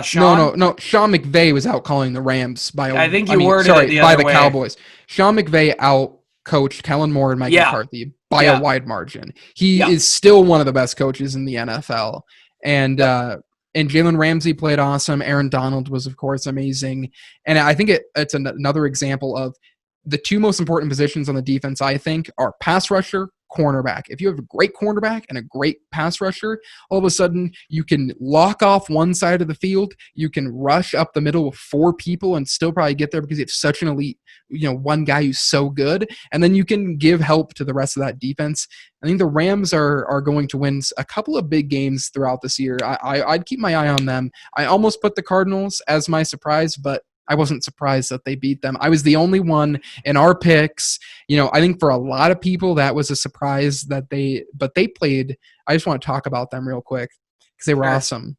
Sean? No. Sean McVay was out calling the Rams by the way. Cowboys. Sean McVay out coached Kellen Moore and Mike McCarthy by a wide margin. He is still one of the best coaches in the NFL. And Jalen Ramsey played awesome. Aaron Donald was, of course, amazing. And I think it's another example of the two most important positions on the defense, I think, are pass rusher, cornerback. If you have a great cornerback and a great pass rusher, all of a sudden you can lock off one side of the field. You can rush up the middle with 4 people and still probably get there because you have such an elite, one guy who's so good. And then you can give help to the rest of that defense. I think the Rams are going to win a couple of big games throughout this year. I'd keep my eye on them. I almost put the Cardinals as my surprise, but I wasn't surprised that they beat them. I was the only one in our picks. I think for a lot of people that was a surprise but they played. I just want to talk about them real quick because they were awesome.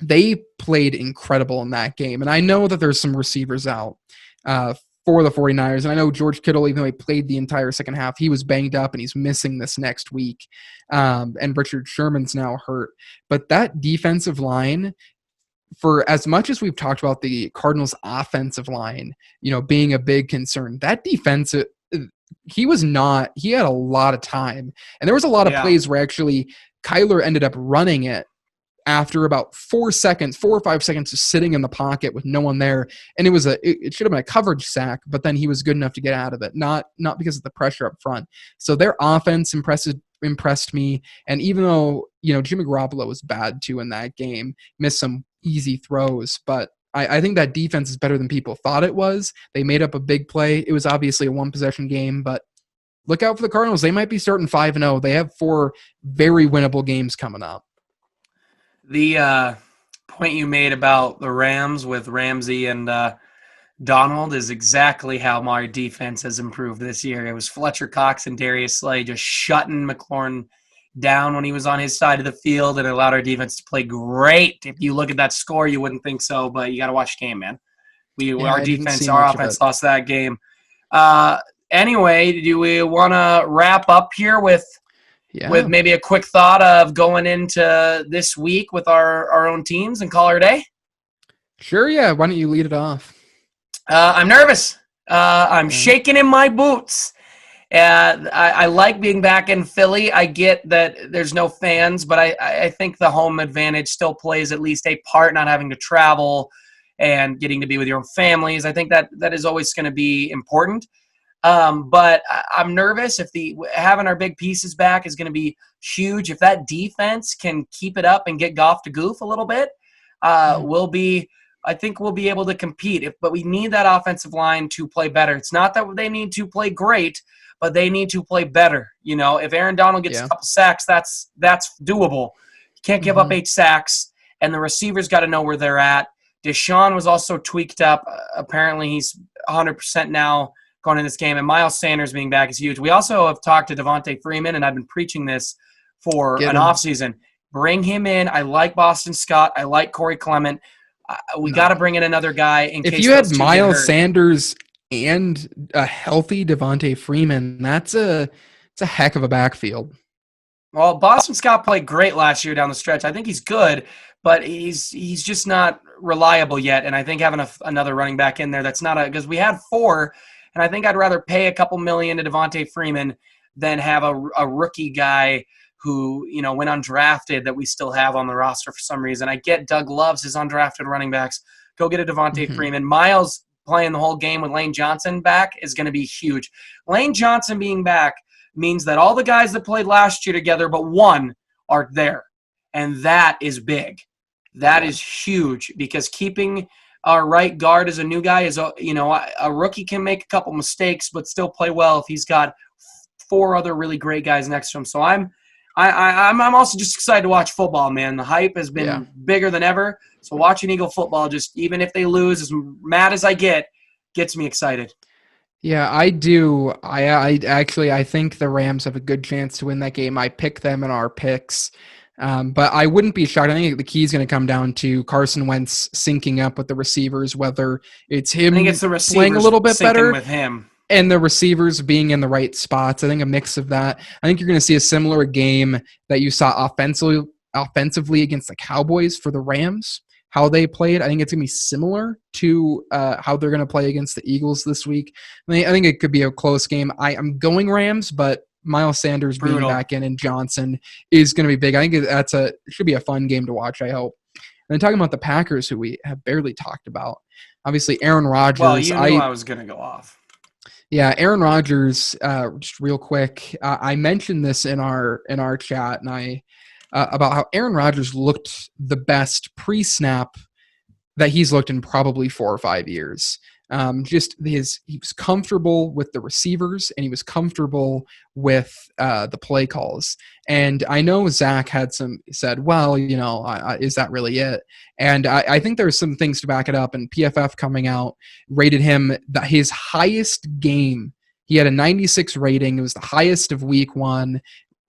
They played incredible in that game. And I know that there's some receivers out for the 49ers. And I know George Kittle, even though he played the entire second half, he was banged up and he's missing this next week. And Richard Sherman's now hurt. But that defensive line, for as much as we've talked about the Cardinals' offensive line, being a big concern, that defense, he had a lot of time. And there was a lot of plays where actually Kyler ended up running it after about 4 or 5 seconds of sitting in the pocket with no one there. And it should have been a coverage sack, but then he was good enough to get out of it, not because of the pressure up front. So their offense impressed me. And even though, Jimmy Garoppolo was bad too in that game, missed some easy throws, but I think that defense is better than people thought it was. They made up a big play. It was obviously a 1-possession game, but look out for the Cardinals. They might be starting 5-0. They have 4 very winnable games coming up. The point you made about the Rams with Ramsey and Donald is exactly how my defense has improved this year. It was Fletcher Cox and Darius Slay just shutting McLaurin down when he was on his side of the field, and it allowed our defense to play great. If you look at that score, you wouldn't think so, but you got to watch the game, man. Our offense lost that game. Anyway, do we want to wrap up here with maybe a quick thought of going into this week with our own teams and call our day? Sure, yeah. Why don't you lead it off? I'm nervous. I'm shaking in my boots. I like being back in Philly. I get that there's no fans, but I think the home advantage still plays at least a part, not having to travel and getting to be with your own families. I think that is always going to be important. But I'm nervous if having our big pieces back is going to be huge. If that defense can keep it up and get Goff to goof a little bit, I think we'll be able to compete. But we need that offensive line to play better. It's not that they need to play great, but they need to play better. If Aaron Donald gets a couple sacks, that's doable. You can't give up 8 sacks, and the receivers got to know where they're at. Deshaun was also tweaked up. Apparently, he's 100% now going in this game, and Miles Sanders being back is huge. We also have talked to Devontae Freeman, and I've been preaching this for an offseason. Bring him in. I like Boston Scott. I like Corey Clement. We got to bring in another guy in case if you had Miles Sanders and a healthy Devontae Freeman, it's a heck of a backfield. Well, Boston Scott played great last year down the stretch. I think he's good, but he's just not reliable yet. And I think having another running back in there that's not because we had 4, and I think I'd rather pay a couple million to Devontae Freeman than have a rookie guy who went undrafted that we still have on the roster for some reason. I get Doug loves his undrafted running backs. Go get a Devontae Freeman. Miles playing the whole game with Lane Johnson back is going to be huge. Lane Johnson being back means that all the guys that played last year together but one are there. And that is big. That is huge because keeping our right guard as a new guy is, a rookie can make a couple mistakes but still play well if he's got 4 other really great guys next to him. So I'm also just excited to watch football, man. The hype has been bigger than ever. So watching Eagle football, just even if they lose, as mad as I gets me excited. Yeah, I do. I think the Rams have a good chance to win that game. I pick them in our picks. But I wouldn't be shocked. I think the key is going to come down to Carson Wentz syncing up with the receivers, whether it's him I think it's the receivers playing a little bit better with him and the receivers being in the right spots. I think a mix of that. I think you're going to see a similar game that you saw offensively against the Cowboys for the Rams, how they played. I think it's going to be similar to how they're going to play against the Eagles this week. I think it could be a close game. I'm going Rams, but Miles Sanders being back in and Johnson is going to be big. I think it should be a fun game to watch, I hope. And then talking about the Packers, who we have barely talked about. Obviously, Aaron Rodgers. Well, you knew I was going to go off. Yeah, Aaron Rodgers, just real quick. I mentioned this in our chat, and about how Aaron Rodgers looked the best pre-snap that he's looked in probably 4 or 5 years. He was comfortable with the receivers and he was comfortable with the play calls. And I know Zach said, well, is that really it? And I think there's some things to back it up. And PFF coming out rated him his highest game. He had a 96 rating. It was the highest of week 1.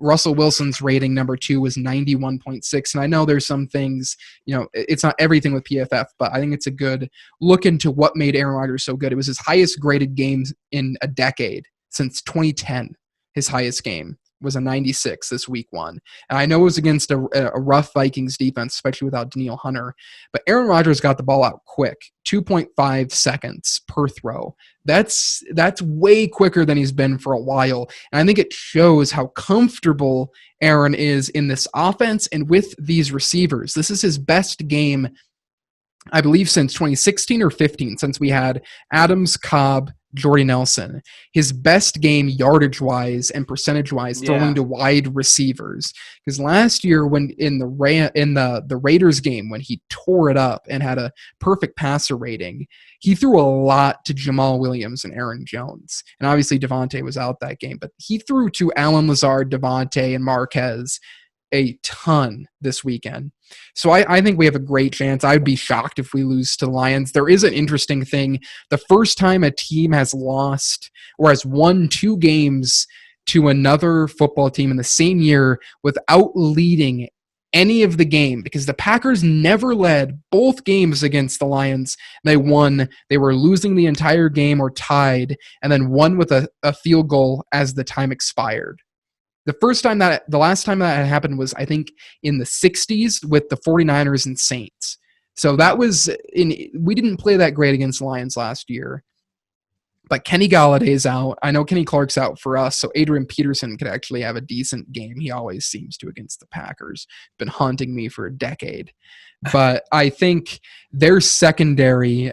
Russell Wilson's rating number 2 was 91.6. And I know there's some things, it's not everything with PFF, but I think it's a good look into what made Aaron Rodgers so good. It was his highest graded games in a decade since 2010. His highest game was a 96 this week 1. And I know it was against a rough Vikings defense, especially without Danielle Hunter, but Aaron Rodgers got the ball out quick, 2.5 seconds per throw. That's way quicker than he's been for a while. And I think it shows how comfortable Aaron is in this offense and with these receivers. This is his best game, I believe, since 2016 or 15, since we had Adams, Cobb, Jordy Nelson. His best game yardage-wise and percentage-wise throwing to wide receivers. Because last year, when in the Raiders game, when he tore it up and had a perfect passer rating, he threw a lot to Jamal Williams and Aaron Jones. And obviously Devontae was out that game, but he threw to Allen Lazard, Devontae, and Marquez a ton this weekend. So I think we have a great chance. I'd be shocked if we lose to the Lions. There is an interesting thing. The first time a team has lost or has won 2 games to another football team in the same year without leading any of the game, because the Packers never led both games against the Lions. They won. They were losing the entire game or tied, and then won with a field goal as the time expired. The last time that had happened was, I think, in the 60s with the 49ers and Saints. So that was we didn't play that great against Lions last year. But Kenny Galladay's out. I know Kenny Clark's out for us, so Adrian Peterson could actually have a decent game. He always seems to against the Packers. Been haunting me for a decade. But I think their secondary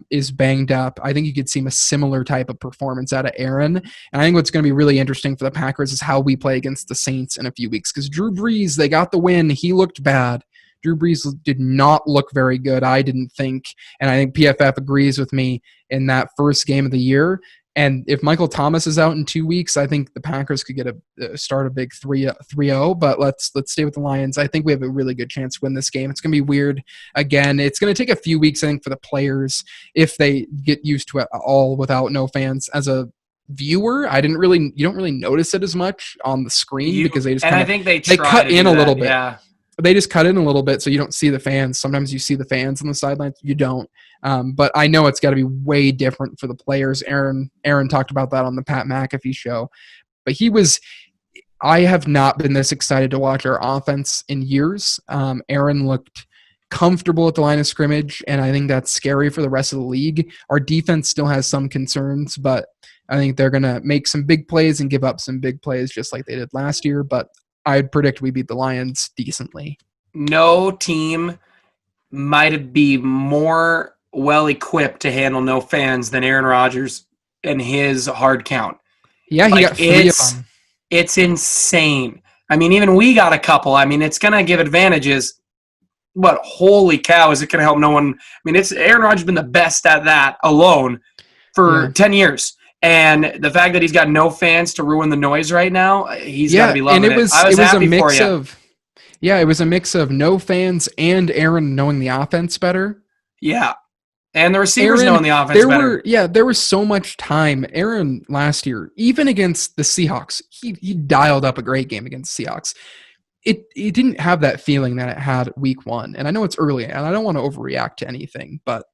is banged up. I think you could see a similar type of performance out of Aaron. And I think what's going to be really interesting for the Packers is how we play against the Saints in a few weeks. Because Drew Brees, they got the win. He looked bad. Drew Brees did not look very good, I didn't think. And I think PFF agrees with me in that first game of the year. And if Michael Thomas is out in 2 weeks, I think the Packers could start a big 3-0. But let's stay with the Lions. I think we have a really good chance to win this game. It's going to be weird. Again, it's going to take a few weeks, I think, for the players if they get used to it all without no fans. As a viewer, you don't really notice it as much on the screen because they just I think they cut in a little bit. Yeah. they just cut in a little bit so you don't see the fans. Sometimes you see the fans on the sidelines, you don't. But I know it's got to be way different for the players. Aaron talked about that on the Pat McAfee show. But I have not been this excited to watch our offense in years. Aaron looked comfortable at the line of scrimmage, and I think that's scary for the rest of the league. Our defense still has some concerns, but I think they're going to make some big plays and give up some big plays just like they did last year. But I'd predict we beat the Lions decently. No team might be more well-equipped to handle no fans than Aaron Rodgers and his hard count. Yeah, he got 3 of them. It's insane. I mean, even we got a couple. I mean, it's going to give advantages. But holy cow, is it going to help no one? I mean, Aaron Rodgers has been the best at that alone for 10 years. And the fact that he's got no fans to ruin the noise right now, he's got to be loving it. I was happy for you. It was a mix of no fans and Aaron knowing the offense better. Yeah. And the receivers knowing the offense better. There was so much time. Aaron last year, even against the Seahawks, he dialed up a great game against the Seahawks. It didn't have that feeling that it had week 1. And I know it's early, and I don't want to overreact to anything, but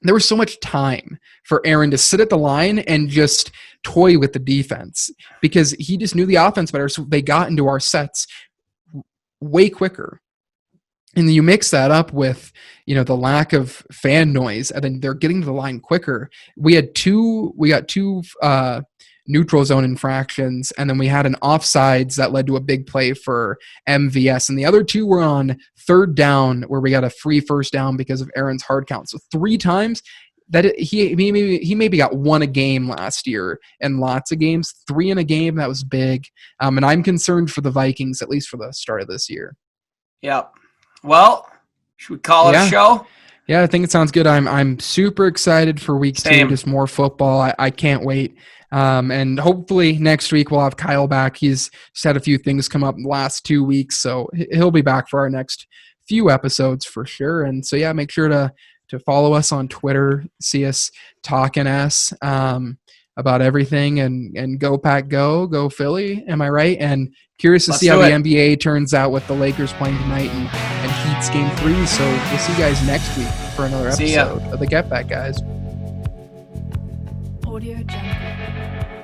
there was so much time for Aaron to sit at the line and just toy with the defense because he just knew the offense better. So they got into our sets way quicker. And then you mix that up with, the lack of fan noise, and then they're getting to the line quicker. We got two neutral zone infractions, and then we had an offsides that led to a big play for MVS. And the other 2 were on third down where we got a free first down because of Aaron's hard count. So 3 times that he maybe got 1 a game last year in lots of games. 3 in a game, that was big. And I'm concerned for the Vikings, at least for the start of this year. Yep. Well, should we call it a show? Yeah, I think it sounds good. I'm super excited for week 2, just more football. I can't wait. And hopefully next week we'll have Kyle back. He's just had a few things come up in the last 2 weeks, so he'll be back for our next few episodes for sure. And so, yeah, make sure to follow us on Twitter, see us talking about everything, and go Pack, go Philly. Am I right? And curious to see how the NBA turns out with the Lakers playing tonight and Heat's Game 3. So we'll see you guys next week for another episode of the Get Back Guys. Audio Jungle.